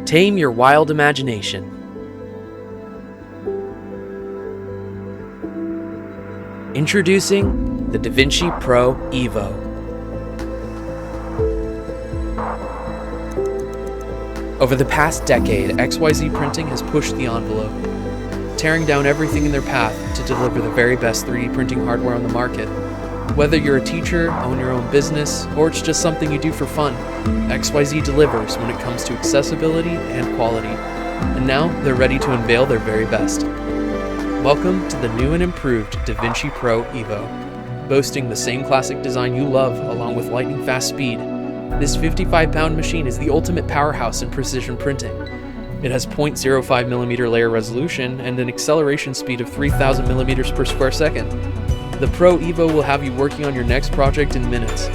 Tame your wild imagination. Introducing the Davinci Pro EVO. Over the past decade, XYZ Printing has pushed the envelope, tearing down everything in their path to deliver the very best 3D printing hardware on the market. Whether you're a teacher, own your own business, or it's just something you do for fun, XYZ delivers when it comes to accessibility and quality. And now they're ready to unveil their very best. Welcome to the new and improved Davinci Pro EVO. Boasting the same classic design you love along with lightning fast speed, this 55-pound machine is the ultimate powerhouse in precision printing. It has 0.05mm layer resolution and an acceleration speed of 3,000 millimeters per square second. The Pro EVO will have you working on your next project in minutes.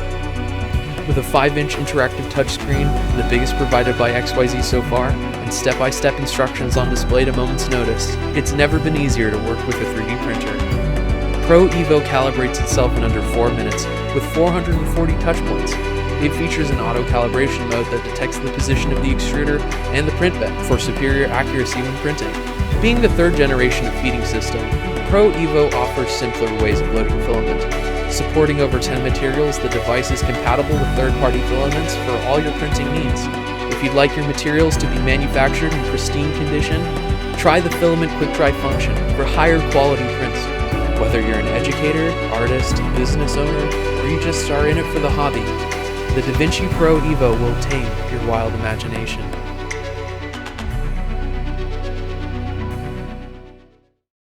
With a 5-inch interactive touchscreen, the biggest provided by XYZ so far, and step-by-step instructions on display at a moment's notice, it's never been easier to work with a 3D printer. Pro EVO calibrates itself in under 4 minutes, with 440 touch points. It features an auto-calibration mode that detects the position of the extruder and the print bed for superior accuracy when printing. Being the third generation of feeding system, Pro EVO offers simpler ways of loading filament. Supporting over 10 materials, the device is compatible with third-party filaments for all your printing needs. If you'd like your materials to be manufactured in pristine condition, try the filament quick-dry function for higher quality prints. Whether you're an educator, artist, business owner, or you just are in it for the hobby, the Davinci Pro EVO will tame your wild imagination.